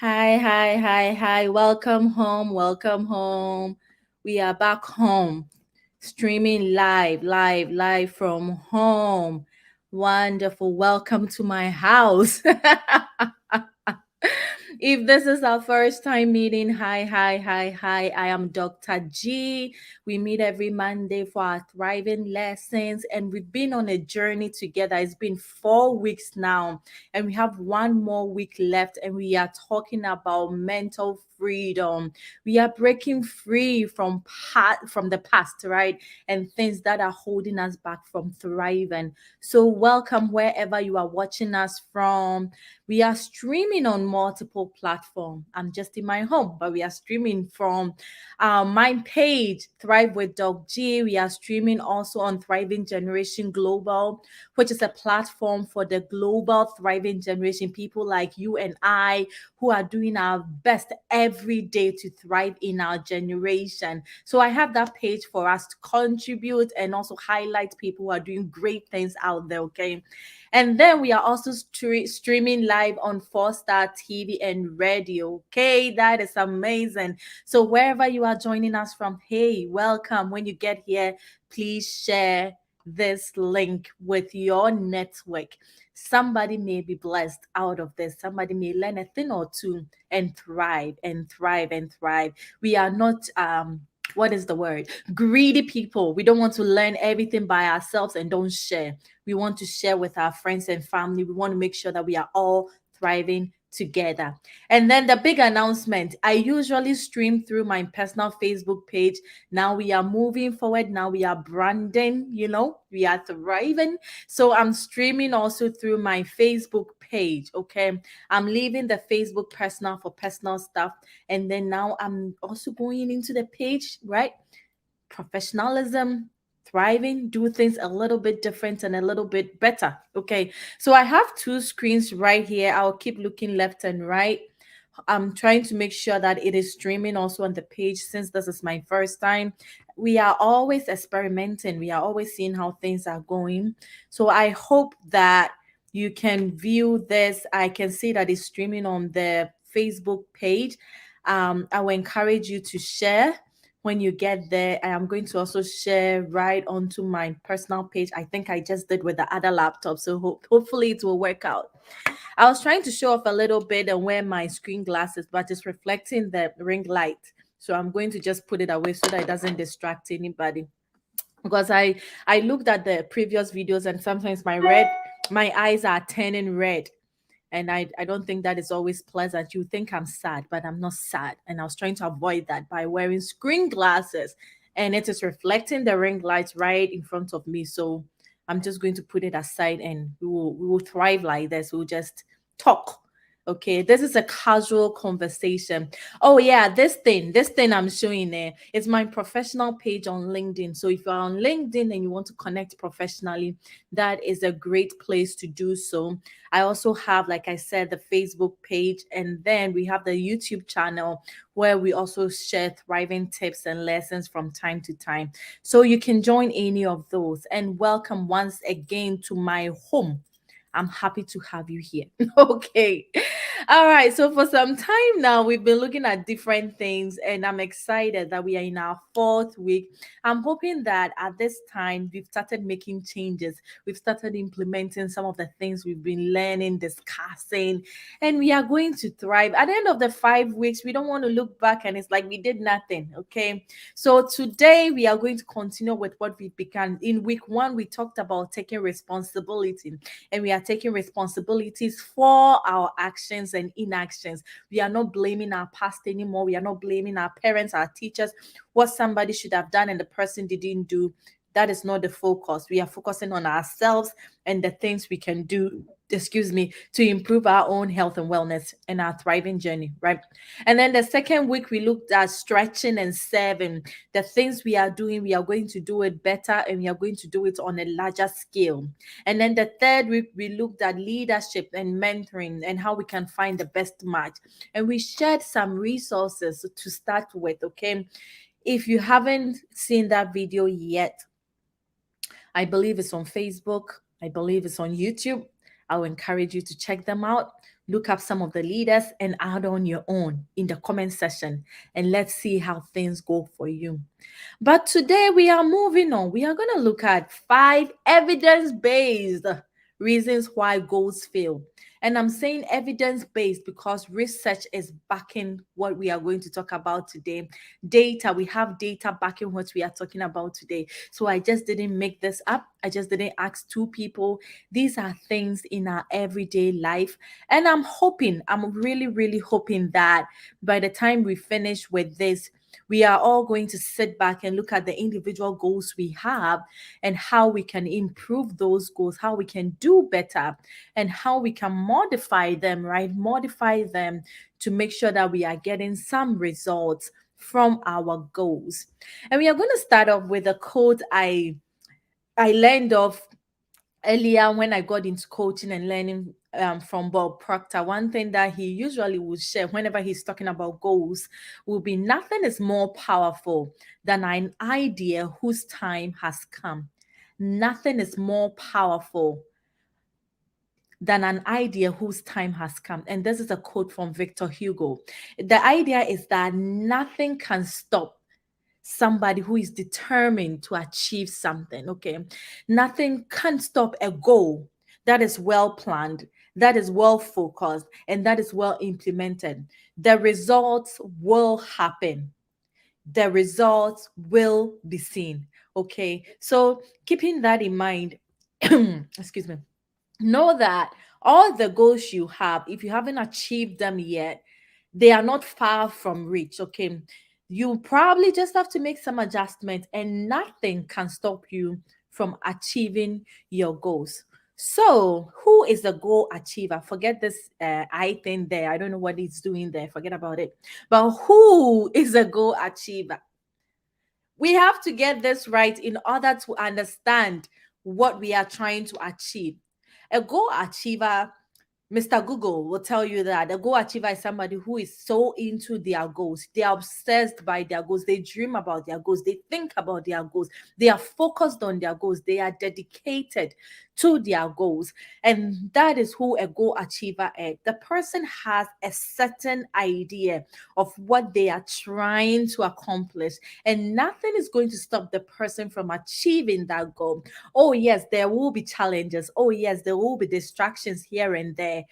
Hi, hi, hi, hi. Welcome home. Welcome home. We are back home, streaming live from home. Wonderful. Welcome to my house. If this is our first time meeting, hi, hi, hi, hi. I am Dr. G. We meet every Monday for our thriving lessons, and we've been on a journey together. It's been 4 weeks now, and we have one more week left, and we are talking about mental freedom. We are breaking free from the past, right? And things that are holding us back from thriving. So welcome wherever you are watching us from. We are streaming on multiple platforms. I'm just in my home, but we are streaming from my page, Thrive with Doc G. We are streaming also on Thriving Generation Global, which is a platform for the global thriving generation, people like you and I who are doing our best every day to thrive in our generation. So I have that page for us to contribute and also highlight people who are doing great things out there, okay? And then we are also streaming live on Four Star TV and radio. Okay, that is amazing. So wherever you are joining us from, hey, welcome. When you get here, please share this link with your network. Somebody may be blessed out of this. Somebody may learn a thing or two and thrive and thrive and thrive. We are not what is the word? Greedy people. We don't want to learn everything by ourselves and don't share. We want to share with our friends and family. We want to make sure that we are all thriving together. And then the big announcement, I usually stream through my personal Facebook page. Now we are moving forward. Now we are branding, we are thriving. So I'm streaming also through my Facebook page. Okay. I'm leaving the Facebook personal for personal stuff. And then now I'm also going into the page, right? Professionalism, thriving, do things a little bit different and a little bit better. Okay. So I have two screens right here. I'll keep looking left and right. I'm trying to make sure that it is streaming also on the page since this is my first time. We are always experimenting, we are always seeing how things are going. So I hope that you can view this. I can see that it's streaming on the Facebook page. I will encourage you to share when you get there. I am going to also share right onto my personal page. I think I just did with the other laptop. So hopefully it will work out. I was trying to show off a little bit and wear my screen glasses, but it's reflecting the ring light. So I'm going to just put it away so that it doesn't distract anybody. Because I looked at the previous videos and sometimes my eyes are turning red. And I don't think that is always pleasant. You think I'm sad, but I'm not sad. And I was trying to avoid that by wearing screen glasses. And it is reflecting the ring light right in front of me. So I'm just going to put it aside and we will thrive like this. We'll just talk. Okay, this is a casual conversation. Oh yeah, this thing I'm showing there is my professional page on LinkedIn. So if you're on LinkedIn and you want to connect professionally, that is a great place to do so. I also have, like I said, the Facebook page, and then we have the YouTube channel where we also share thriving tips and lessons from time to time. So you can join any of those. And welcome once again to my home. I'm happy to have you here. Okay. All right. So for some time now, we've been looking at different things, and I'm excited that we are in our fourth week. I'm hoping that at this time, we've started making changes. We've started implementing some of the things we've been learning, discussing, and we are going to thrive. At the end of the 5 weeks, we don't want to look back and it's like we did nothing. Okay. So today, we are going to continue with what we began. In week one, we talked about taking responsibility, and we are taking responsibilities for our actions and inactions. We are not blaming our past anymore. We are not blaming our parents, our teachers, what somebody should have done and the person didn't do. That is not the focus. We are focusing on ourselves and the things we can do, to improve our own health and wellness and our thriving journey, right? And then the second week, we looked at stretching and serving. The things we are doing, we are going to do it better and we are going to do it on a larger scale. And then the third week, we looked at leadership and mentoring and how we can find the best match. And we shared some resources to start with, okay? If you haven't seen that video yet, I believe it's on Facebook. I believe it's on YouTube. I will encourage you to check them out look up some of the leaders and add on your own in the comment section, and let's see how things go for you. But today we are moving on. We are going to look at 5 evidence-based reasons why goals fail. And I'm saying evidence-based because research is backing what we are going to talk about today. Data, we have data backing what we are talking about today. So I just didn't make this up. I just didn't ask two people. These are things in our everyday life. And I'm really, really hoping that by the time we finish with this, we are all going to sit back and look at the individual goals we have and how we can improve those goals, how we can do better, and how we can modify them, right? Modify them to make sure that we are getting some results from our goals. And we are going to start off with a quote I learned of earlier when I got into coaching and learning from Bob Proctor. One thing that he usually would share whenever he's talking about goals will be nothing is more powerful than an idea whose time has come. Nothing is more powerful than an idea whose time has come. And this is a quote from Victor Hugo. The idea is that nothing can stop somebody who is determined to achieve something. Okay. Nothing can stop a goal that is well planned, that is well focused, and that is well implemented. The results will happen. The results will be seen. Okay. So, keeping that in mind, excuse me, know that all the goals you have, if you haven't achieved them yet, they are not far from reach. Okay. You probably just have to make some adjustments, and nothing can stop you from achieving your goals. So, who is the goal achiever? Forget this I thing there. I don't know what it's doing there. Forget about it. But who is a goal achiever? We have to get this right in order to understand what we are trying to achieve. A goal achiever, Mr. Google will tell you that a goal achiever is somebody who is so into their goals. They are obsessed by their goals. They dream about their goals. They think about their goals. They are focused on their goals. They are dedicated to their goals. And that is who a goal achiever is. The person has a certain idea of what they are trying to accomplish, and nothing is going to stop the person from achieving that goal. Oh, yes, there will be challenges. Oh, yes, there will be distractions here and there,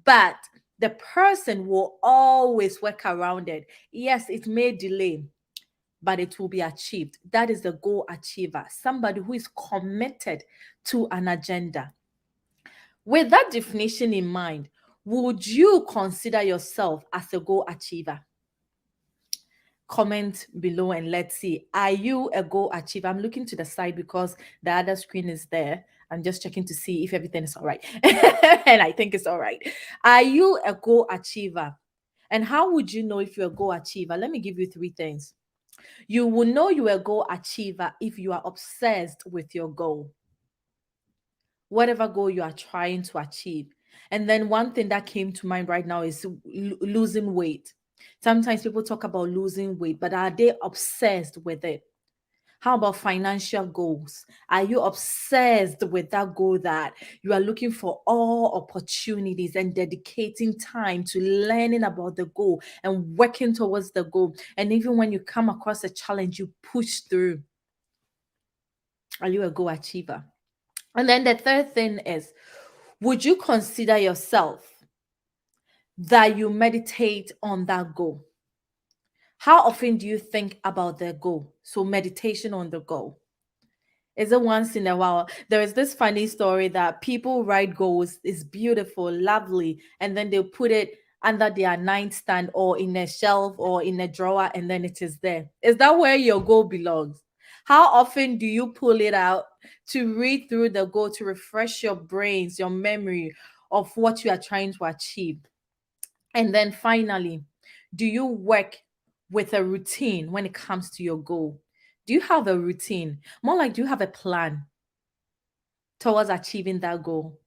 but the person will always work around it. Yes, it may delay, but it will be achieved. That is the goal achiever, somebody who is committed to an agenda. With that definition in mind, would you consider yourself as a goal achiever? Comment below and let's see. Are you a goal achiever? I'm looking to the side because the other screen is there. I'm just checking to see if everything is all right. And I think it's all right. Are you a goal achiever? And how would you know if you're a goal achiever? Let me give you 3 things. You will know you're a goal achiever if you are obsessed with your goal, whatever goal you are trying to achieve. And then one thing that came to mind right now is losing weight. Sometimes people talk about losing weight, but are they obsessed with it? How about financial goals? Are you obsessed with that goal that you are looking for all opportunities and dedicating time to learning about the goal and working towards the goal? And even when you come across a challenge, you push through. Are you a goal achiever? And then the third thing is, would you consider yourself that you meditate on that goal? How often do you think about the goal? So, meditation on the goal. Is it once in a while? There is this funny story that people write goals, it's beautiful, lovely, and then they'll put it under their nightstand or in a shelf or in a drawer, and then it is there. Is that where your goal belongs? How often do you pull it out to read through the goal to refresh your brains, your memory of what you are trying to achieve? And then finally, do you work with a routine when it comes to your goal? Do you have a routine? More like, do you have a plan towards achieving that goal?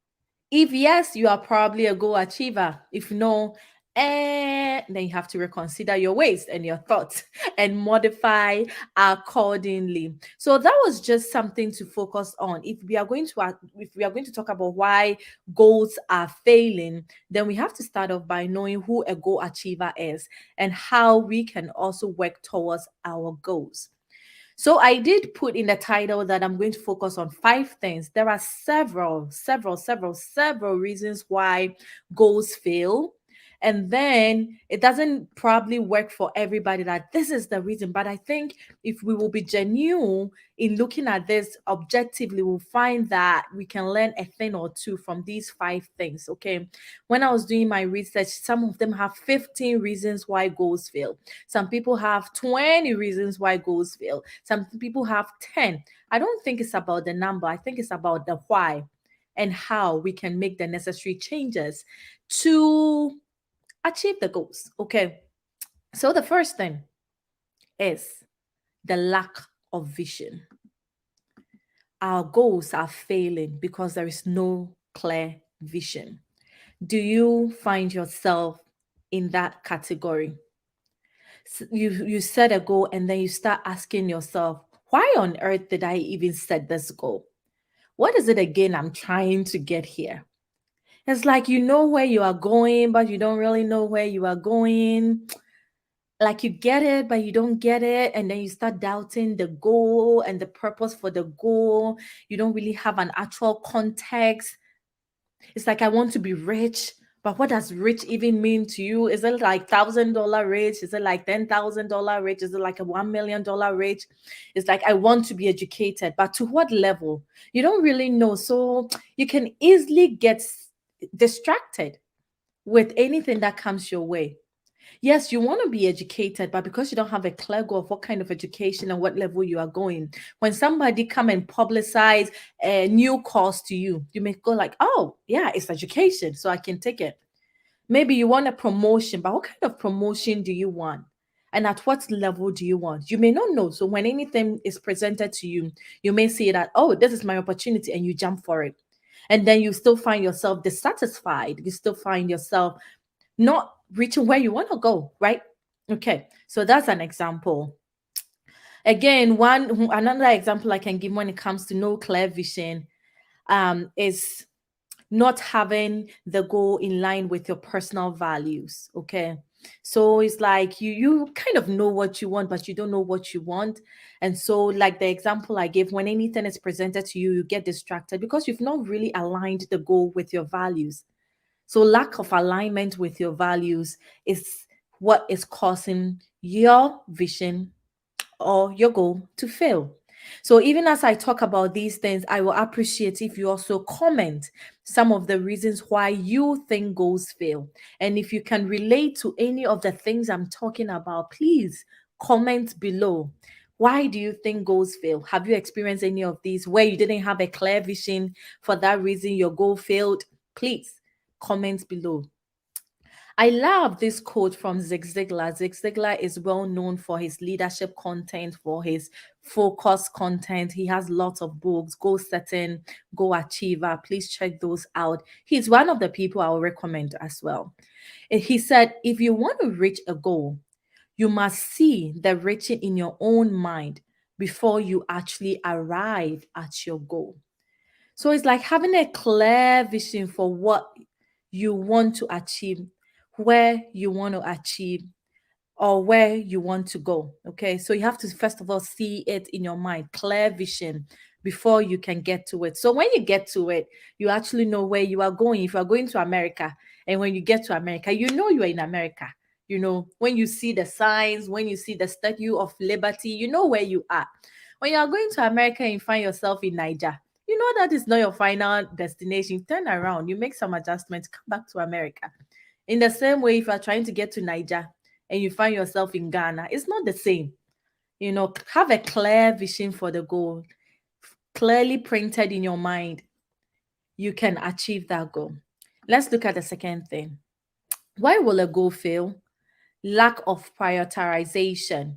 If yes, you are probably a goal achiever. If no, And then you have to reconsider your ways and your thoughts and modify accordingly. So that was just something to focus on. If we are going to talk about why goals are failing, then we have to start off by knowing who a goal achiever is and how we can also work towards our goals. So I did put in the title that I'm going to focus on 5 things. There are several reasons why goals fail. And then it doesn't probably work for everybody that this is the reason. But I think if we will be genuine in looking at this objectively, we'll find that we can learn a thing or two from these 5 things. Okay. When I was doing my research, some of them have 15 reasons why goals fail. Some people have 20 reasons why goals fail. Some people have 10. I don't think it's about the number. I think it's about the why and how we can make the necessary changes to achieve the goals. Okay. So the first thing is the lack of vision. Our goals are failing because there is no clear vision. Do you find yourself in that category? You set a goal and then you start asking yourself, why on earth did I even set this goal? What is it again I'm trying to get here? It's like you know where you are going, but you don't really know where you are going. Like you get it, but you don't get it. And then you start doubting the goal and the purpose for the goal. You don't really have an actual context. It's like I want to be rich, but what does rich even mean to you? Is it like $1,000 rich? Is it like $10,000 rich? Is it like a $1 million rich? It's like I want to be educated, but to what level? You don't really know. So you can easily get distracted with anything that comes your way. Yes, you want to be educated, but because you don't have a clear goal of what kind of education and what level you are going, when somebody come and publicize a new course to you, you may go like, oh, yeah, it's education, so I can take it. Maybe you want a promotion, but what kind of promotion do you want? And at what level do you want? You may not know. So when anything is presented to you, you may see that, oh, this is my opportunity, and you jump for it. And then you still find yourself dissatisfied. You still find yourself not reaching where you want to go, right? Okay, so that's an example. Again, one another example I can give when it comes to no clear vision is not having the goal in line with your personal values. Okay. So it's like you kind of know what you want, but you don't know what you want. And so, like the example I gave, when anything is presented to you, you get distracted because you've not really aligned the goal with your values. So, lack of alignment with your values is what is causing your vision or your goal to fail. So, even as I talk about these things, I will appreciate if you also comment some of the reasons why you think goals fail. And if you can relate to any of the things I'm talking about, please comment below. Why do you think goals fail? Have you experienced any of these where you didn't have a clear vision for that reason your goal failed? Please comment below. I love this quote from Zig Ziglar. Zig Ziglar is well known for his leadership content, for his focus content. He has lots of books, Goal Setting, Goal Achiever. Please check those out. He's one of the people I will recommend as well. He said, if you want to reach a goal, you must see the reaching in your own mind before you actually arrive at your goal. So it's like having a clear vision for what you want to achieve, where you want to achieve, or where you want to go. Okay. So you have to first of all see it in your mind, clear vision before you can get to it. So when you get to it, you actually know where you are going. If you are going to America, and when you get to America, you know you are in America. You know, when you see the signs, when you see the Statue of Liberty, you know where you are. When you are going to America and you find yourself in Niger, you know that is not your final destination. Turn around, you make some adjustments, come back to America. In the same way, if you are trying to get to Niger and you find yourself in Ghana, it's not the same. You know, have a clear vision for the goal, clearly printed in your mind. You can achieve that goal. Let's look at the second thing. Why will a goal fail? Lack of prioritization.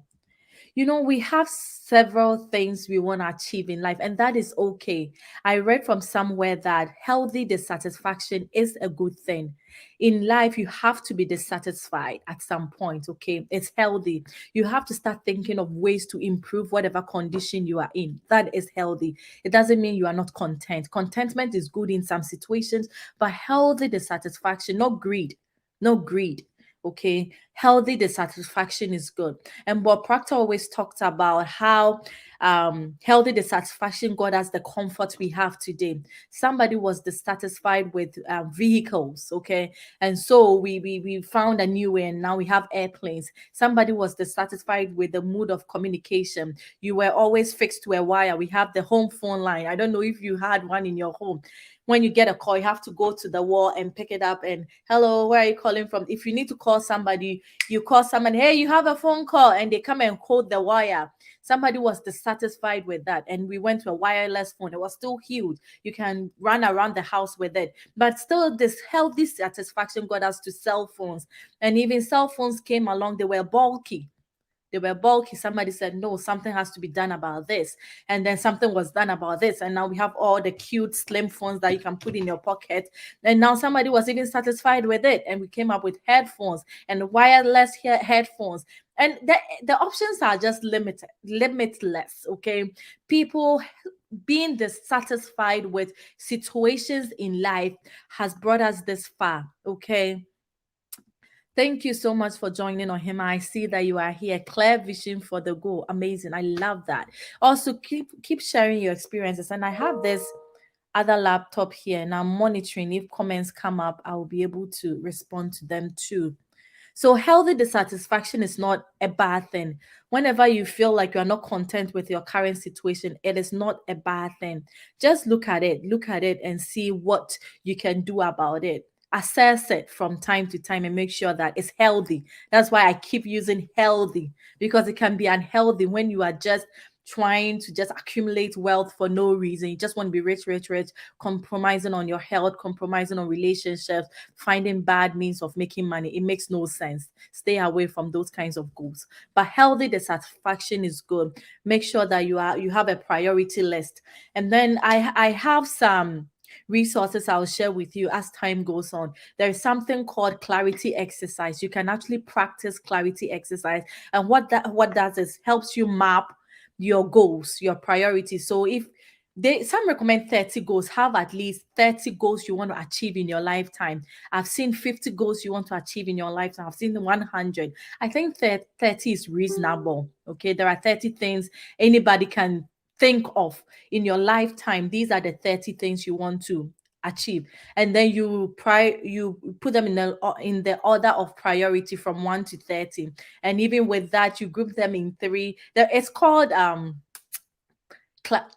We have several things we want to achieve in life, and that is okay. I read from somewhere that healthy dissatisfaction is a good thing. In life, you have to be dissatisfied at some point, okay? It's healthy. You have to start thinking of ways to improve whatever condition you are in. That is healthy. It doesn't mean you are not content. Contentment is good in some situations, but healthy dissatisfaction, not greed. No greed. Okay, healthy dissatisfaction is good. And Bob Proctor always talked about how healthy dissatisfaction got us the comfort we have today. Somebody was dissatisfied with vehicles, okay, and so we found a new way, and now we have airplanes. Somebody was dissatisfied with the mood of communication. You were always fixed to a wire. We have the home phone line. I don't know if you had one in your home. When you get a call, you have to go to the wall and pick it up and hello, where are you calling from? If you need to call somebody, you call someone, hey, you have a phone call, and they come and hold the wire. Somebody was dissatisfied with that, and we went to a wireless phone. It was still huge. You can run around the house with it, but still, this healthy satisfaction got us to cell phones. And even cell phones came along, they were bulky. They were bulky. Somebody said, no, something has to be done about this. And then something was done about this. And now we have all the cute, slim phones that you can put in your pocket. And now somebody was even satisfied with it. And we came up with headphones and wireless headphones. And the options are just limitless. Okay. People being dissatisfied with situations in life has brought us this far. Okay. Thank you so much for joining on him. I see that you are here. Clear vision for the goal. Amazing. I love that. Also, keep sharing your experiences. And I have this other laptop here, and I'm monitoring. If comments come up, I will be able to respond to them too. So healthy dissatisfaction is not a bad thing. Whenever you feel like you are not content with your current situation, it is not a bad thing. Just look at it and see what you can do about it. Assess it from time to time and make sure that it's healthy. That's why I keep using healthy, because it can be unhealthy when you are just trying to just accumulate wealth for no reason. You just want to be rich, rich, rich, compromising on your health, compromising on relationships, finding bad means of making money. It makes no sense. Stay away from those kinds of goals. But healthy dissatisfaction is good. Make sure that you have a priority list. And then I have some resources I'll share with you as time goes on. There is something called clarity exercise. You can actually practice clarity exercise. And what does is helps you map your goals, your priorities. So if some recommend 30 goals, have at least 30 goals you want to achieve in your lifetime. I've seen 50 goals you want to achieve in your lifetime. I've seen 100. I think 30 is reasonable. Okay, there are 30 things anybody can think of in your lifetime. These are the 30 things you want to achieve, and then you put them in the order of priority from 1 to 30. And even with that, you group them in three. It's called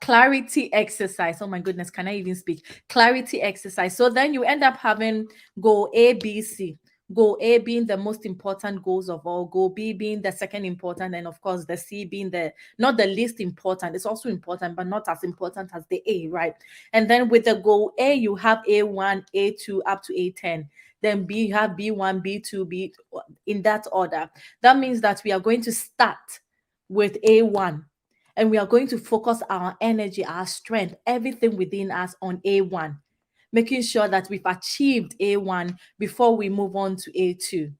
clarity exercise. Oh my goodness, can I even speak? Clarity exercise. So then you end up having goal A, B, C. Goal A being the most important goals of all, goal B being the second important, and of course the C being the not the least important. It's also important, but not as important as the A, right? And then with the goal A, you have A1, A2 up to A10. Then B, you have B1, B2, B in that order. That means that we are going to start with A1, and we are going to focus our energy, our strength, everything within us on A1, making sure that we've achieved A1 before we move on to A2,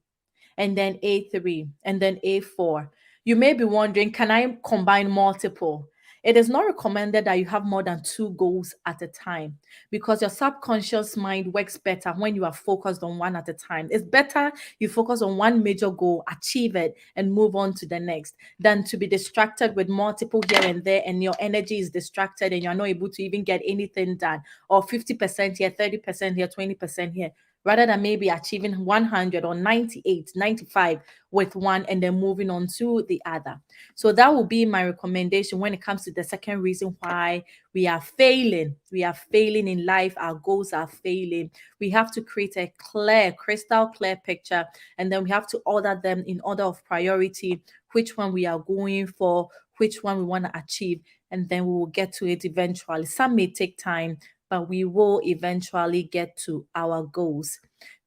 and then A3, and then A4. You may be wondering, can I combine multiple? It is not recommended that you have more than two goals at a time, because your subconscious mind works better when you are focused on one at a time. It's better you focus on one major goal, achieve it, and move on to the next, than to be distracted with multiple here and there, and your energy is distracted and you're not able to even get anything done, or 50% here, 30% here, 20% here, rather than maybe achieving 100 or 98, 95 with one and then moving on to the other. So that will be my recommendation when it comes to the second reason why we are failing. We are failing in life. Our goals are failing. We have to create a clear, crystal clear picture, and then we have to order them in order of priority, which one we are going for, which one we want to achieve, and then we will get to it eventually. Some may take time, but we will eventually get to our goals.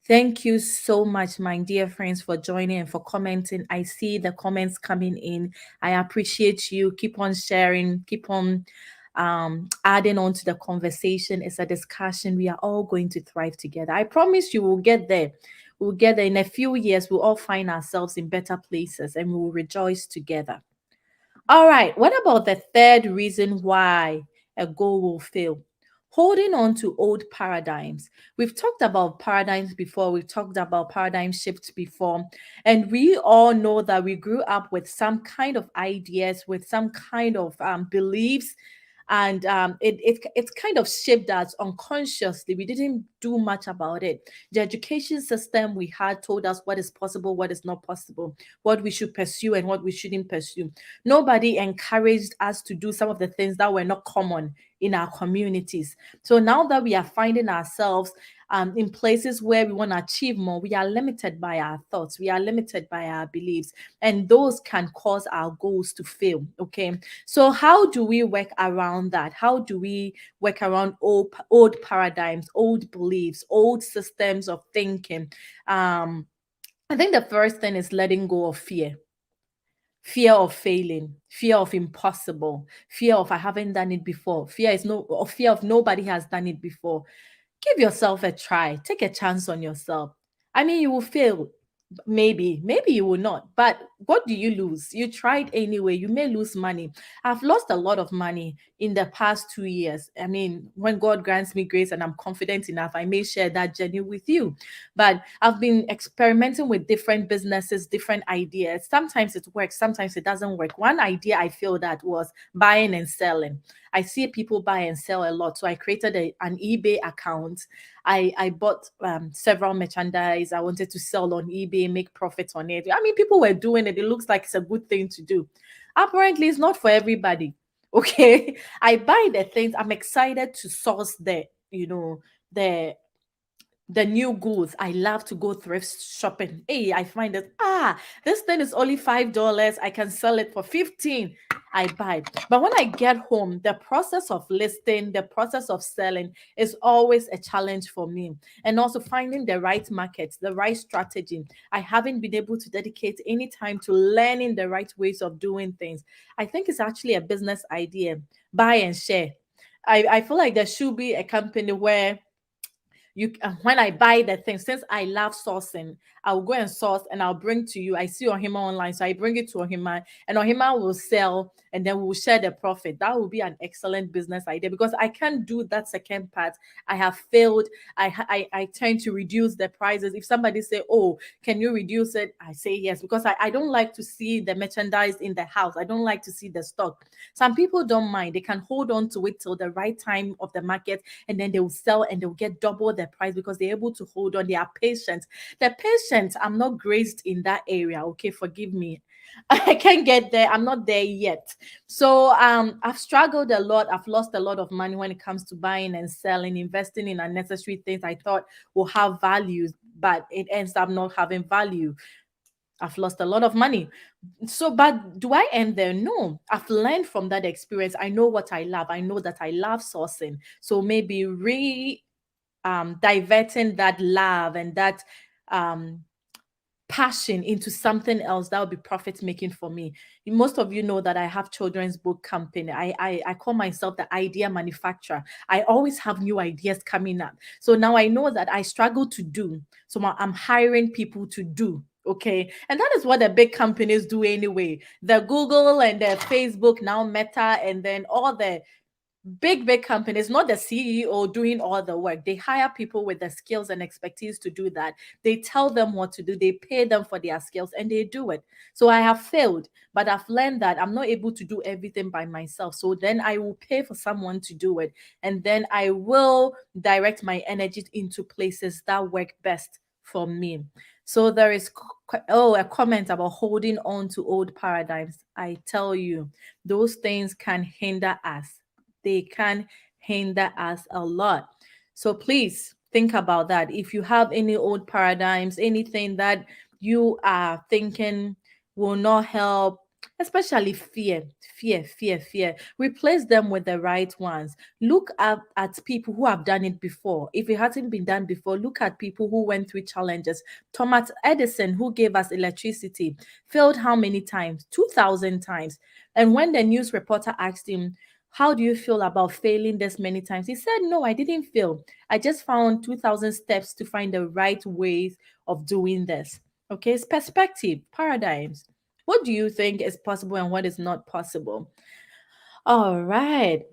Thank you so much, my dear friends, for joining and for commenting. I see the comments coming in. I appreciate you. Keep on sharing, keep on adding on to the conversation. It's a discussion. We are all going to thrive together. I promise you we'll get there. We'll get there in a few years. We'll all find ourselves in better places and we will rejoice together. All right. What about the third reason why a goal will fail? Holding on to old paradigms. We've talked about paradigms before, we've talked about paradigm shifts before, and we all know that we grew up with some kind of ideas, with some kind of beliefs, and it's kind of shaped us unconsciously. We didn't do much about it. The education system we had told us what is possible, what is not possible, what we should pursue and what we shouldn't pursue. Nobody encouraged us to do some of the things that were not common in our communities. So now that we are finding ourselves in places where we want to achieve more, we are limited by our thoughts, we are limited by our beliefs, and those can cause our goals to fail. Okay, so how do we work around that? How do we work around old paradigms, old beliefs, old systems of thinking? I think the first thing is letting go of fear. Fear of failing, fear of impossible, fear of I haven't done it before, fear is no or fear of nobody has done it before. Give yourself a try, take a chance on yourself. I mean, you will fail. Maybe you will not, but what do you lose? You tried anyway. You may lose money. I've lost a lot of money in the past 2 years. I mean, when God grants me grace and I'm confident enough, I may share that journey with you. But I've been experimenting with different businesses, different ideas. Sometimes it works, sometimes it doesn't work. One idea I feel that was buying and selling. I see people buy and sell a lot. So I created an eBay account. I bought several merchandise. I wanted to sell on eBay, make profits on it. I mean, people were doing it. It looks like it's a good thing to do. Apparently, it's not for everybody. Okay. I buy the things. I'm excited to source the the new goods. I love to go thrift shopping. Hey, I find that this thing is only $5. I can sell it for 15. I buy. But when I get home, the process of listing, the process of selling is always a challenge for me. And also finding the right market, the right strategy. I haven't been able to dedicate any time to learning the right ways of doing things. I think it's actually a business idea. Buy and share. I feel like there should be a company where when I buy the thing, since I love sourcing, I'll go and source and I'll bring to you. I see Ohima online, so I bring it to Ohima, and Ohima will sell, and then we'll share the profit. That will be an excellent business idea because I can't do that second part. I have failed. I tend to reduce the prices. If somebody say, "Oh, can you reduce it?" I say yes because I don't like to see the merchandise in the house. I don't like to see the stock. Some people don't mind. They can hold on to it till the right time of the market, and then they will sell and they'll get double the price because they're able to hold on. They are patient. The patient, I'm not graced in that area. Okay, forgive me. I can't get there. I'm not there yet. So I've struggled a lot. I've lost a lot of money when it comes to buying and selling, investing in unnecessary things I thought will have values, but it ends up not having value. I've lost a lot of money. So, but do I end there? No. I've learned from that experience. I know what I love. I know that I love sourcing. So maybe diverting that love and that um passion into something else that would be profit making for me. Most of you know that I have children's book company. I call myself the idea manufacturer. I always have new ideas coming up. So now I know that I struggle to do. So I'm hiring people to do. Okay. And that is what the big companies do anyway. The Google and the Facebook, now Meta, and then all the big companies, not the CEO doing all the work. They hire people with the skills and expertise to do that. They tell them what to do, they pay them for their skills, and they do it. So I have failed, but I've learned that I'm not able to do everything by myself. So then I will pay for someone to do it, and then I will direct my energy into places that work best for me. So there is a comment about holding on to old paradigms. I tell you, those things can hinder us. They can hinder us a lot. So please think about that. If you have any old paradigms, anything that you are thinking will not help, especially fear. Replace them with the right ones. Look at people who have done it before. If it hasn't been done before, look at people who went through challenges. Thomas Edison, who gave us electricity, failed how many times? 2,000 times. And when the news reporter asked him, how do you feel about failing this many times? He said, no, I didn't fail. I just found 2,000 steps to find the right ways of doing this. Okay, it's perspective, paradigms. What do you think is possible and what is not possible? All right.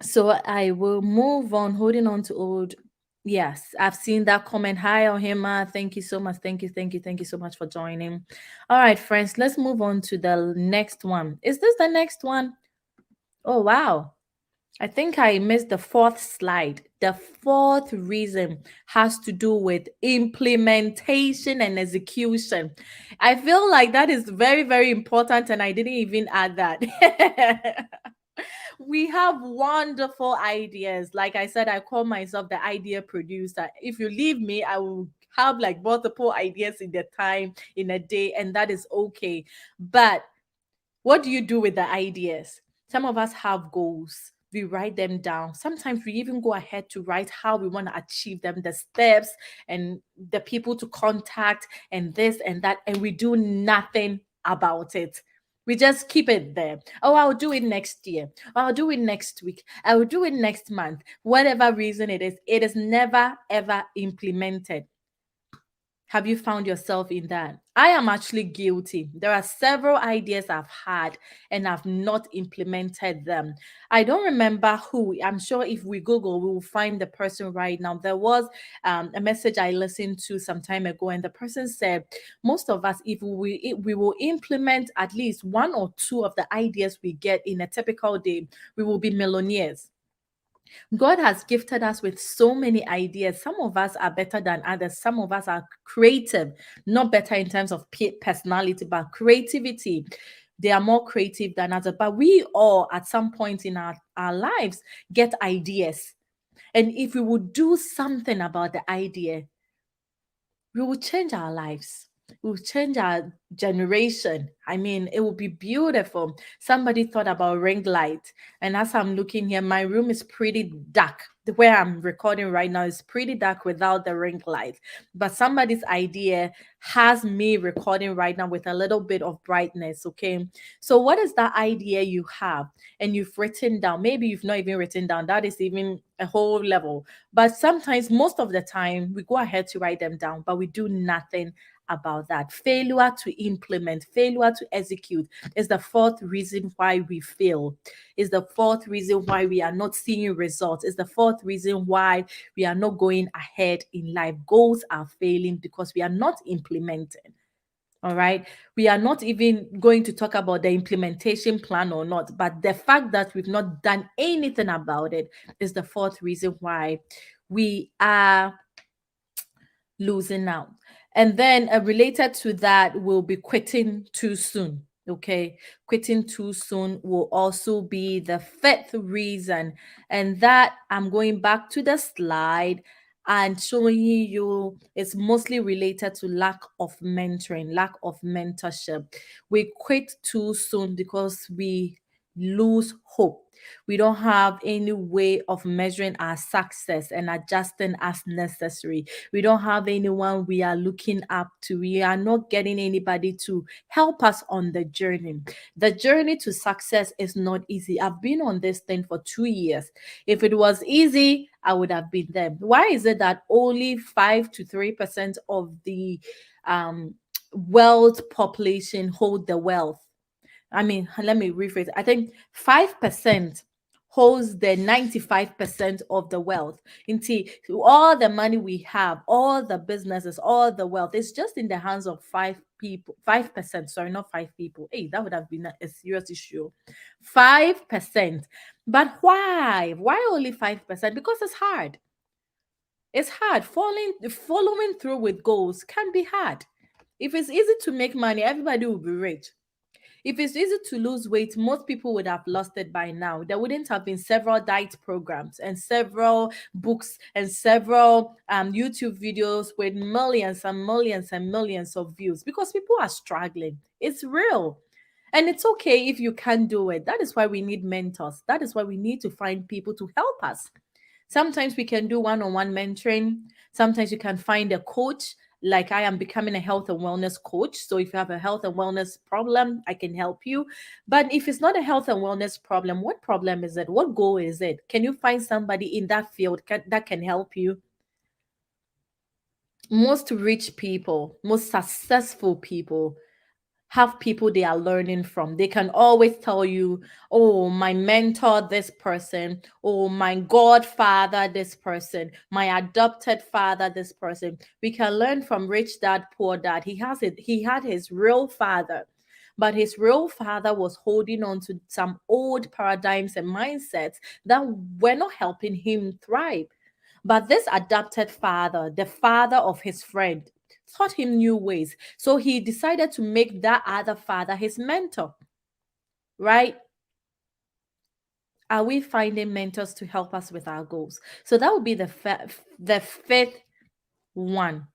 So I will move on, holding on to old. Yes, I've seen that comment. Hi, Ohima. Thank you so much. Thank you so much for joining. All right, friends, let's move on to the next one. Is this the next one? Oh, wow. I think I missed the fourth slide. The fourth reason has to do with implementation and execution. I feel like that is very, very important, and I didn't even add that. We have wonderful ideas. Like I said, I call myself the idea producer. If you leave me, I will have like multiple ideas in the time in a day, and that is okay. But what do you do with the ideas? Some of us have goals. We write them down. Sometimes we even go ahead to write how we want to achieve them, the steps and the people to contact, and this and that, and we do nothing about it. We just keep it there. Oh, I'll do it next year. I'll do it next week. I will do it next month. Whatever reason it is never ever implemented. Have you found yourself in that? I am actually guilty. There are several ideas I've had and I've not implemented them. I don't remember who. I'm sure if we Google, we will find the person right now. There was a message I listened to some time ago, and the person said, most of us, if we will implement at least one or two of the ideas we get in a typical day, we will be millionaires. God has gifted us with so many ideas. Some of us are better than others. Some of us are creative, not better in terms of personality, but creativity. They are more creative than others. But we all, at some point in our lives, get ideas. And if we would do something about the idea, we will change our lives. We will change our generation. I mean, it will be beautiful. Somebody thought about ring light. And as I'm looking here, my room is pretty dark. The where I'm recording right now is pretty dark without the ring light. But somebody's idea has me recording right now with a little bit of brightness. Okay. So, what is that idea you have and you've written down? Maybe you've not even written down. That is even a whole level. But sometimes, most of the time, we go ahead to write them down, but we do nothing about that. Failure to implement, failure to execute is the fourth reason why we fail. Is the fourth reason why we are not seeing results. Is the fourth reason why we are not going ahead in life. Goals are failing because we are not implementing. All right. We are not even going to talk about the implementation plan or not, but the fact that we've not done anything about it is the fourth reason why we are losing out. And then related to that will be quitting too soon. Okay, quitting too soon will also be the fifth reason. And that I'm going back to the slide and showing you it's mostly related to lack of mentoring, lack of mentorship. We quit too soon because we lose hope. We don't have any way of measuring our success and adjusting as necessary. We don't have anyone we are looking up to. We are not getting anybody to help us on the journey. The journey to success is not easy. I've been on this thing for 2 years. If it was easy, I would have been there. Why is it that only 5 to 3% of the world population hold the wealth? I mean, let me rephrase. I think 5% holds the 95% of the wealth. Into all the money we have, all the businesses, all the wealth, it's just in the hands of 5 people. 5%, sorry, not 5 people. Hey, that would have been a serious issue. 5%. But why? Why only 5%? Because it's hard. It's hard. Following through with goals can be hard. If it's easy to make money, everybody will be rich. If it's easy to lose weight, most people would have lost it by now. There wouldn't have been several diet programs and several books and several YouTube videos with millions and millions and millions of views because people are struggling. It's real. And it's okay if you can't do it. That is why we need mentors. That is why we need to find people to help us. Sometimes we can do one on one mentoring. Sometimes you can find a coach. Like I am becoming a health and wellness coach. So if you have a health and wellness problem, I can help you. But if it's not a health and wellness problem, what problem is it? What goal is it? Can you find somebody in that field that can help you? Most rich people, most successful people have people they are learning from. They can always tell you, oh, my mentor, this person, oh, my godfather, this person, my adopted father, this person. We can learn from rich dad, poor dad. He had his real father, but his real father was holding on to some old paradigms and mindsets that were not helping him thrive. But this adopted father, the father of his friend, taught him new ways. So he decided to make that other father his mentor, right? Are we finding mentors to help us with our goals? So that would be the fifth one.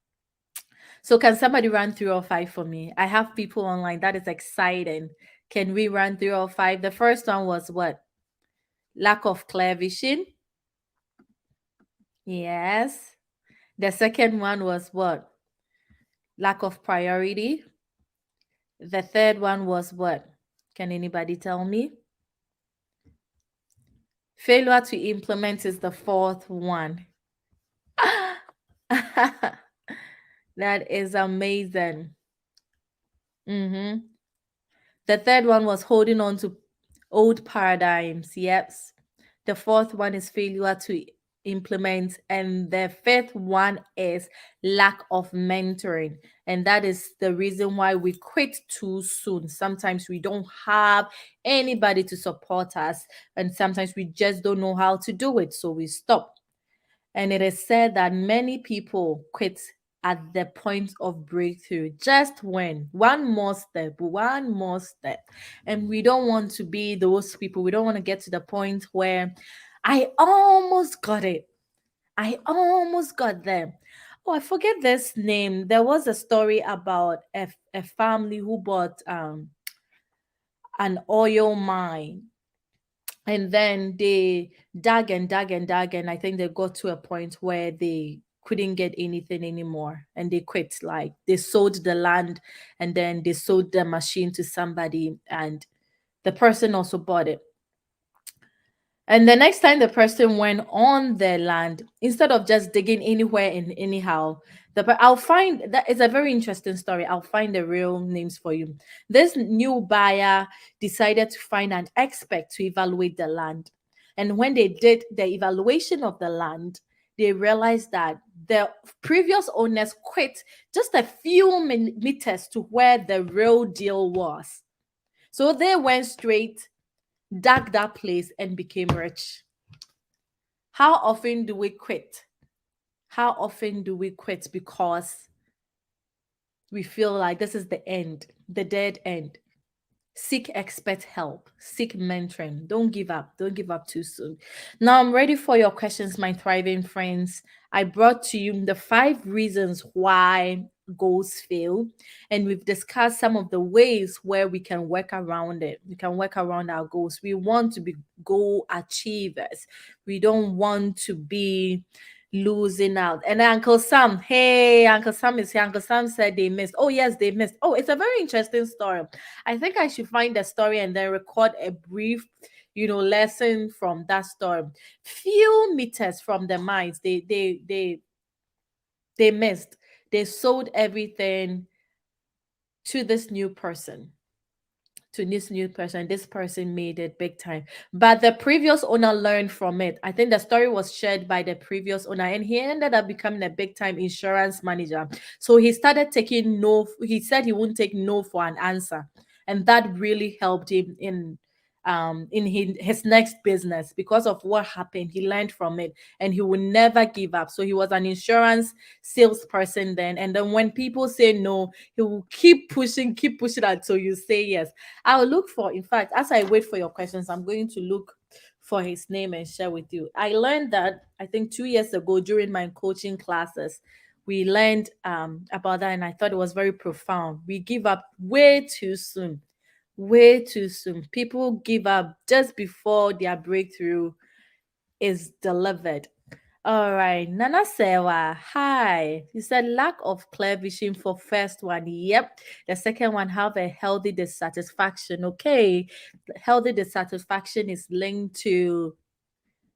So can somebody run through all five for me? I have people online. That is exciting. Can we run through all five? The first one was what? Lack of clear vision. Yes. The second one was what? Lack of priority. The third one was what? Can anybody tell me? Failure to implement is the fourth one. That is amazing. Mm-hmm. The third one was holding on to old paradigms. Yep. The fourth one is failure to implement. And the fifth one is lack of mentoring. And that is the reason why we quit too soon. Sometimes we don't have anybody to support us, and sometimes we just don't know how to do it. So we stop. And it is said that many people quit at the point of breakthrough, just when one more step. And we don't want to be those people. We don't want to get to the point where I almost got it. I almost got there. Oh, I forget this name. There was a story about a family who bought an oil mine, and then they dug and dug and dug, and I think they got to a point where they couldn't get anything anymore and they quit. Like they sold the land, and then they sold the machine to somebody, and the person also bought it. And the next time the person went on their land, instead of just digging anywhere and anyhow, I'll find that is a very interesting story. I'll find the real names for you. This new buyer decided to find an expert to evaluate the land. And when they did the evaluation of the land, they realized that the previous owners quit just a few meters to where the real deal was. So they went straight, dug that place, and became rich. How often do we quit? How often do we quit because we feel like this is the end, the dead end? Seek expert help, seek mentoring. Don't give up. Don't give up too soon. Now I'm ready for your questions, my thriving friends. I brought to you the 5 reasons why goals fail, and we've discussed some of the ways where we can work around it. We can work around our goals. We want to be goal achievers. We don't want to be losing out. And Uncle Sam, hey, Uncle Sam is here. Uncle Sam said they missed. Oh, yes, they missed. Oh, it's a very interesting story. I think I should find the story and then record a brief, lesson from that story. Few meters from the mines, they missed. They sold everything to this new person. This person made it big time, but the previous owner learned from it. I think the story was shared by the previous owner, and he ended up becoming a big time insurance manager. So he started taking no. He said he wouldn't take no for an answer, and that really helped him in his next business. Because of what happened, he learned from it, and he will never give up. So he was an insurance salesperson then, and then when people say no, he will keep pushing until you say yes. I'll look for, in fact, as I wait for your questions, I'm going to look for his name and share with you. I learned that, I think, 2 years ago during my coaching classes. We learned about that, and I thought it was very profound. We give up way too soon. Way too soon. People give up just before their breakthrough is delivered. All right, Nana Sewa, hi. You said lack of clear vision for first one. Yep. The second one, have a healthy dissatisfaction. Okay. Healthy dissatisfaction is linked to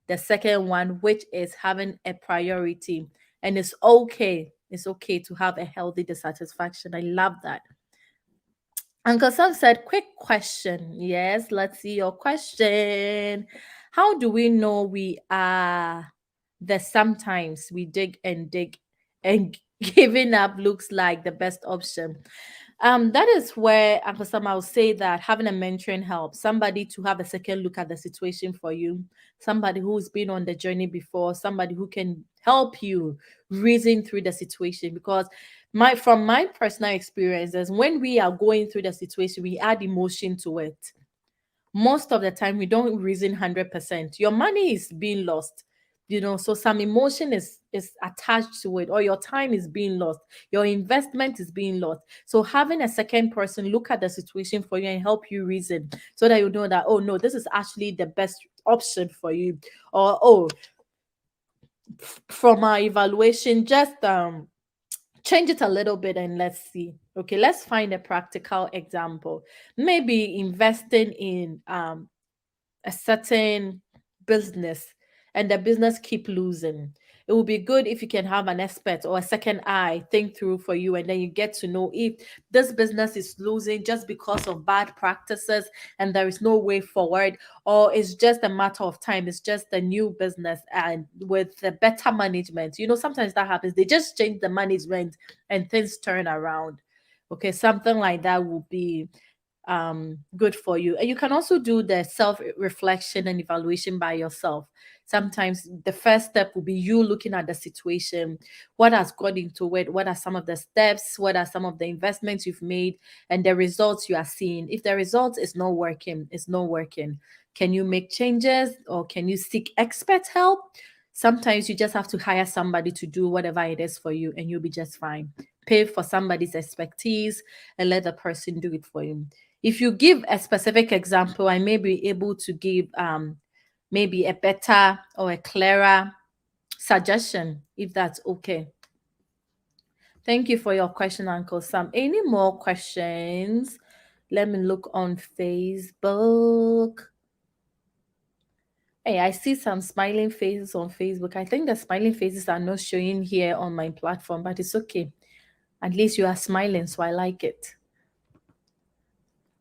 the second one, which is having a priority. And it's okay. It's okay to have a healthy dissatisfaction. I love that. Uncle Sam said, quick question. Yes, let's see your question. How do we know we are the sometimes we dig and dig and giving up looks like the best option? That is where Uncle Sam, I will say that having a mentoring helps somebody to have a second look at the situation for you, somebody who's been on the journey before, somebody who can help you reason through the situation. Because my from my personal experiences, when we are going through the situation, we add emotion to it. Most of the time we don't reason 100%. Your money is being lost, so some emotion is attached to it, or your time is being lost, your investment is being lost. So having a second person look at the situation for you and help you reason, so that you know that, oh no, this is actually the best option for you. Or, oh, from our evaluation, just change it a little bit and let's see. Okay, let's find a practical example. Maybe investing in a certain business, and the business keep losing. It would be good if you can have an expert or a second eye think through for you, and then you get to know if this business is losing just because of bad practices and there is no way forward, or it's just a matter of time, it's just a new business and with the better management. Sometimes that happens, they just change the management and things turn around. Okay, something like that will be good for you. And you can also do the self reflection and evaluation by yourself. Sometimes the first step will be you looking at the situation, what has got into it, what are some of the steps, what are some of the investments you've made, and the results you are seeing. If the result is not working, it's not working. Can you make changes, or can you seek expert help? Sometimes you just have to hire somebody to do whatever it is for you, and you'll be just fine. Pay for somebody's expertise and let the person do it for you. If you give a specific example, I may be able to give maybe a better or a clearer suggestion, if that's okay. Thank you for your question, Uncle Sam. Any more questions? Let me look on Facebook. Hey, I see some smiling faces on Facebook. I think the smiling faces are not showing here on my platform, but it's okay. At least you are smiling, so I like it.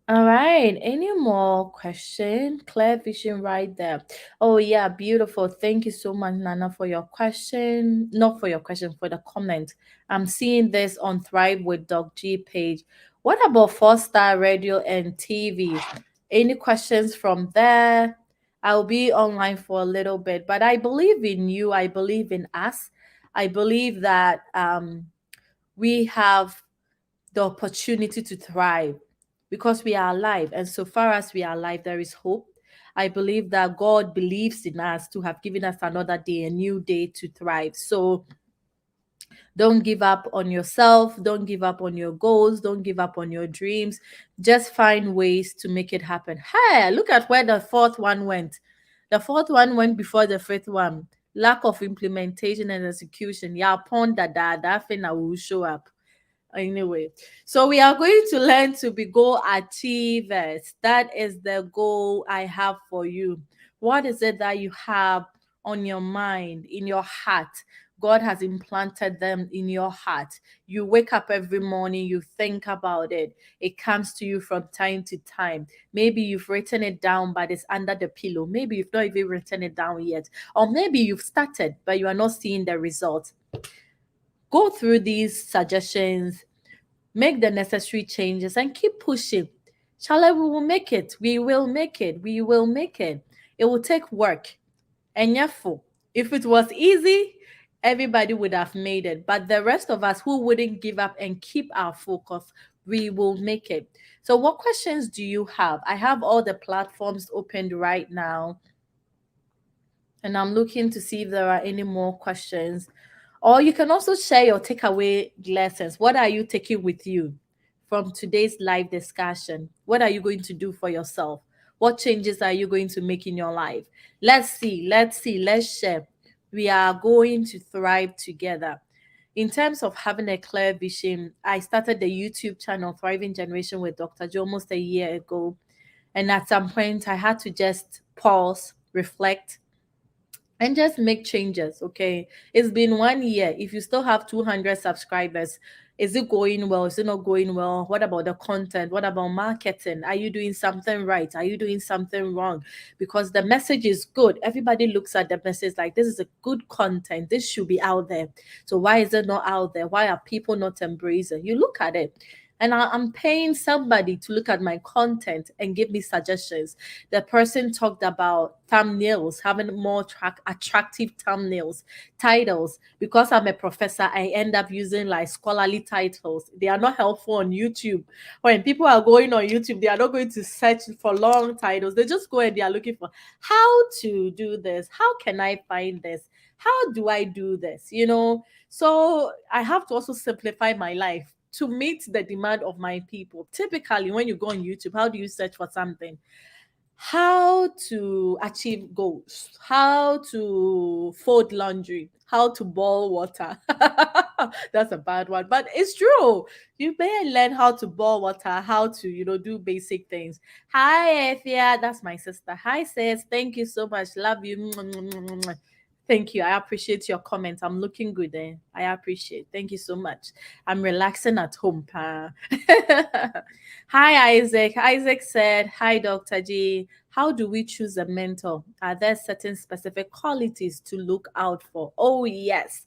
All right. Any more question? Clear vision right there. Oh yeah, beautiful. Thank you so much, Nana, for your question. Not for your question, for the comment. I'm seeing this on Thrive with Doc G page. What about 4 Star Radio and TV? Any questions from there? I'll be online for a little bit, but I believe in you. I believe in us. I believe that we have the opportunity to thrive because we are alive. And so far as we are alive, there is hope. I believe that God believes in us to have given us another day, a new day to thrive. So don't give up on yourself. Don't give up on your goals. Don't give up on your dreams. Just find ways to make it happen. Hey, look at where the fourth one went. The fourth one went before the fifth one. Lack of implementation and execution. Yeah, upon that thing that will show up. Anyway, so we are going to learn to be goal achievers. That is the goal I have for you. What is it that you have on your mind, in your heart? God has implanted them in your heart. You wake up every morning, you think about it. It comes to you from time to time. Maybe you've written it down, but it's under the pillow. Maybe you've not even written it down yet. Or maybe you've started, but you are not seeing the results. Go through these suggestions, make the necessary changes, and keep pushing. Charlotte, we will make it. We will make it. We will make it. It will take work. And therefore, if it was easy, everybody would have made it. But the rest of us who wouldn't give up and keep our focus, we will make it. So, what questions do you have? I have all the platforms opened right now, and I'm looking to see if there are any more questions. Or you can also share your takeaway lessons. What are you taking with you from today's live discussion? What are you going to do for yourself? What changes are you going to make in your life? Let's see, let's share. We are going to thrive together. In terms of having a clear vision, I started the YouTube channel Thriving Generation with Dr. Joe almost a year ago. And at some point, I had to just pause, reflect, and just make changes. Okay, it's been 1 year. If you still have 200 subscribers, is it going well? Is it not going well? What about the content? What about marketing? Are you doing something right? Are you doing something wrong? Because the message is good. Everybody looks at the message like, this is a good content, this should be out there. So why is it not out there? Why are people not embracing? You look at it, and I'm paying somebody to look at my content and give me suggestions. The person talked about thumbnails, having more attractive thumbnails, titles. Because I'm a professor, I end up using like scholarly titles. They are not helpful on YouTube. When people are going on YouTube, they are not going to search for long titles. They just go and they are looking for how to do this. How can I find this? How do I do this? So I have to also simplify my life to meet the demand of my people. Typically, when you go on YouTube, how do you search for something? How to achieve goals, how to fold laundry, how to boil water. That's a bad one, but it's true. You may learn how to boil water, how to, do basic things. Hi, Efia. That's my sister. Hi, sis. Thank you so much. Love you. Thank you. I appreciate your comments. I'm looking good there. I appreciate. Thank you so much. I'm relaxing at home, pa. Hi, Isaac. Isaac said, Hi, Dr. G. How do we choose a mentor? Are there certain specific qualities to look out for? Oh, yes.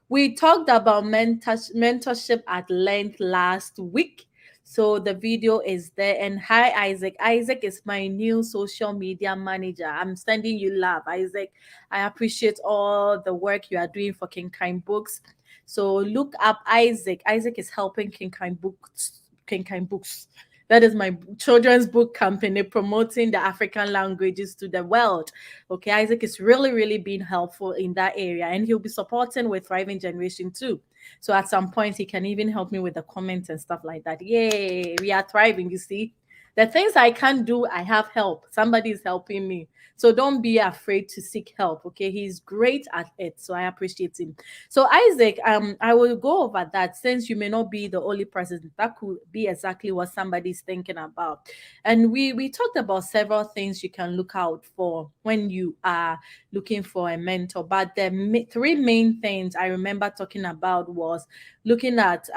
We talked about mentorship at length last week. So the video is there. And hi, Isaac. Isaac is my new social media manager. I'm sending you love, Isaac. I appreciate all the work you are doing for King Kind Books. So look up Isaac. Isaac is helping King Kind Books. King Kind Books. That is my children's book company promoting the African languages to the world. Okay, Isaac is really, really being helpful in that area, and he'll be supporting with Thriving Generation too. So at some point, he can even help me with the comments and stuff like that. Yay, we are thriving, you see. The things I can't do, I have help. Somebody is helping me. So don't be afraid to seek help. Okay, he's great at it. So I appreciate him. So Isaac, I will go over that since you may not be the only person. That could be exactly what somebody's thinking about. And we talked about several things you can look out for when you are looking for a mentor. But the three main things I remember talking about was looking at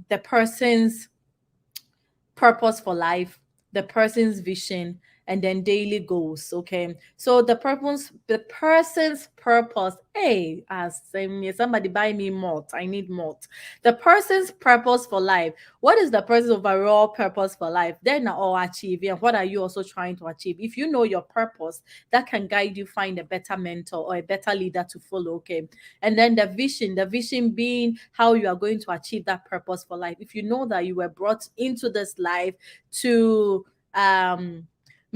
the person's purpose for life, the person's vision, and then daily goals. Okay, so the person's purpose. Hey, as somebody buy me malt, I need malt. The person's purpose for life. What is the person's overall purpose for life? Then all achieve. And what are you also trying to achieve? If you know your purpose, that can guide you find a better mentor or a better leader to follow. Okay, and then the vision being how you are going to achieve that purpose for life. If you know that you were brought into this life to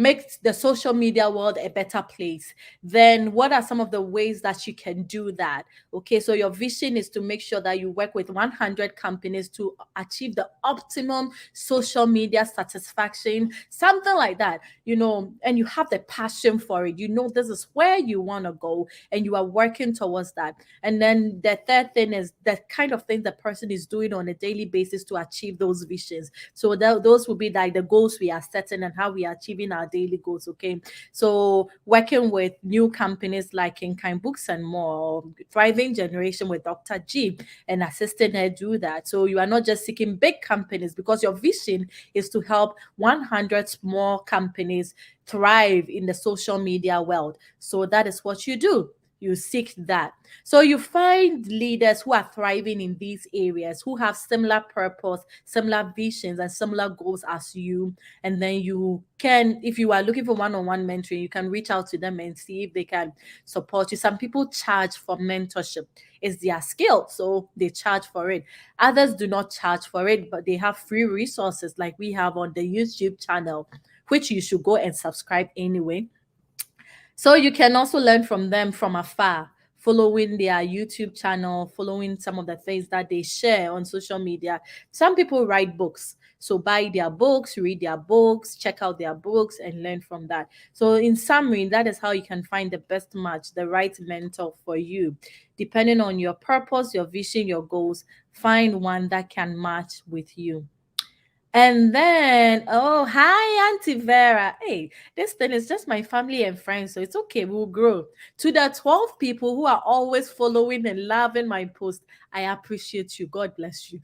make the social media world a better place, then what are some of the ways that you can do that? Okay, so your vision is to make sure that you work with 100 companies to achieve the optimum social media satisfaction, something like that, and you have the passion for it. This is where you want to go and you are working towards that. And then the third thing is the kind of thing the person is doing on a daily basis to achieve those visions. So those will be like the goals we are setting and how we are achieving our daily goals. Okay, so working with new companies like King Kind Books and more, Thriving Generation with Dr. G, and assisting her do that. So you are not just seeking big companies, because your vision is to help 100 small companies thrive in the social media world. So that is what you do. You seek that. So you find leaders who are thriving in these areas, who have similar purpose, similar visions, and similar goals as you. And then you can, if you are looking for one-on-one mentoring, you can reach out to them and see if they can support you. Some people charge for mentorship. It's their skill, so they charge for it. Others do not charge for it, but they have free resources like we have on the YouTube channel, which you should go and subscribe anyway. So you can also learn from them from afar, following their YouTube channel, following some of the things that they share on social media. Some people write books. So buy their books, read their books, check out their books, and learn from that. So, in summary, that is how you can find the best match, the right mentor for you. Depending on your purpose, your vision, your goals, find one that can match with you. And then, oh, hi, Auntie Vera. Hey, this thing is just my family and friends, so it's okay. We'll grow. To the 12 people who are always following and loving my post, I appreciate you. God bless you.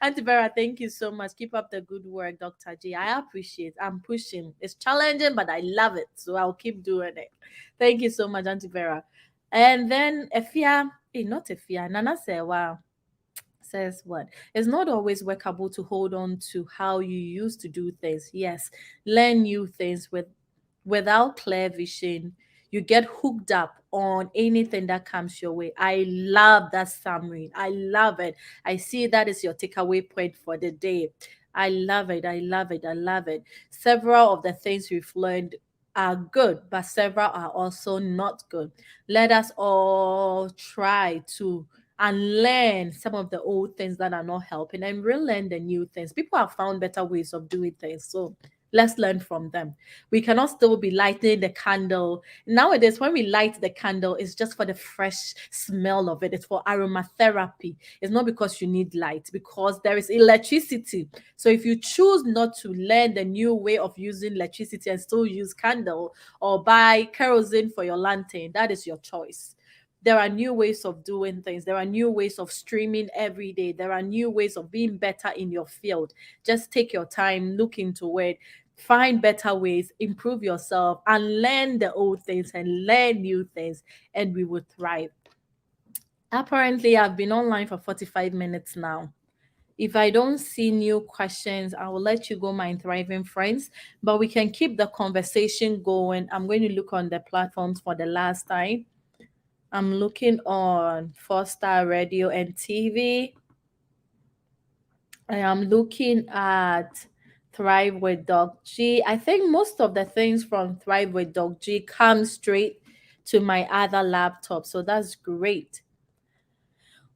Auntie Vera, thank you so much. Keep up the good work, Dr. G. I appreciate. I'm pushing. It's challenging, but I love it. So I'll keep doing it. Thank you so much, Auntie Vera. And then Efia, not Efia, Nana Sewa says what? It's not always workable to hold on to how you used to do things. Yes, learn new things without clear vision. You get hooked up on anything that comes your way. I love that summary. I love it. I see that is your takeaway point for the day. I love it. I love it. I love it. Several of the things we've learned are good, but several are also not good. Let us all try to and learn some of the old things that are not helping and relearn the new things. People have found better ways of doing things. So let's learn from them. We cannot still be lighting the candle. Nowadays, when we light the candle, it's just for the fresh smell of it. It's for aromatherapy. It's not because you need light, because there is electricity. So if you choose not to learn the new way of using electricity and still use candle or buy kerosene for your lantern, that is your choice. There are new ways of doing things. There are new ways of streaming every day. There are new ways of being better in your field. Just take your time, look into it, find better ways, improve yourself, and learn the old things and learn new things, and we will thrive. Apparently, I've been online for 45 minutes now. If I don't see new questions, I will let you go, my thriving friends. But we can keep the conversation going. I'm going to look on the platforms for the last time. I'm looking on Four Star Radio and TV. I am looking at Thrive with Doc G. I think most of the things from Thrive with Doc G come straight to my other laptop. So that's great.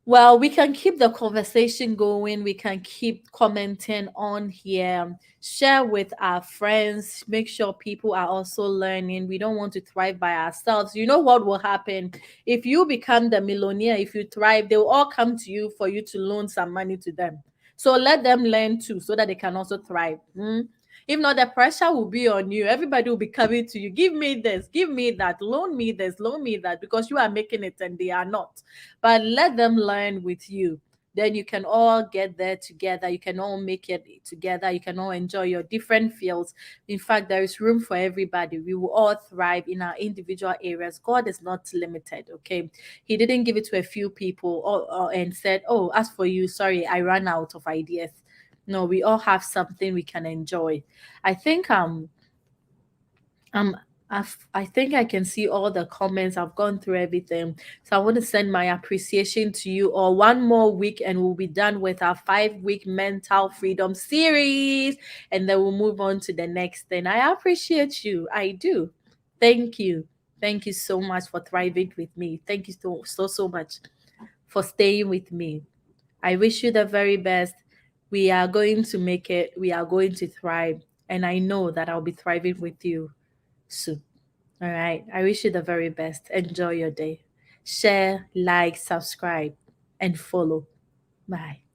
Well, we can keep the conversation going. We can keep commenting on here, share with our friends, make sure people are also learning. We don't want to thrive by ourselves. You know what will happen? If you become the millionaire, if you thrive, they will all come to you for you to loan some money to them. So let them learn too so that they can also thrive. If not, the pressure will be on you. Everybody will be coming to you. Give me this, give me that, loan me this, loan me that, because you are making it and they are not. But let them learn with you. Then you can all get there together. You can all make it together. You can all enjoy your different fields. In fact, there is room for everybody. We will all thrive in our individual areas. God is not limited, okay? He didn't give it to a few people and said, oh, as for you, sorry, I ran out of ideas. No, we all have something we can enjoy. I think um I think I can see all the comments. I've gone through everything. So I want to send my appreciation to you all. One more week and we'll be done with our 5-week mental freedom series. And then we'll move on to the next thing. I appreciate you. I do. Thank you. Thank you so much for thriving with me. Thank you so much for staying with me. I wish you the very best. We are going to make it. We are going to thrive. And I know that I'll be thriving with you soon. All right. I wish you the very best. Enjoy your day. Share, like, subscribe, and follow. Bye.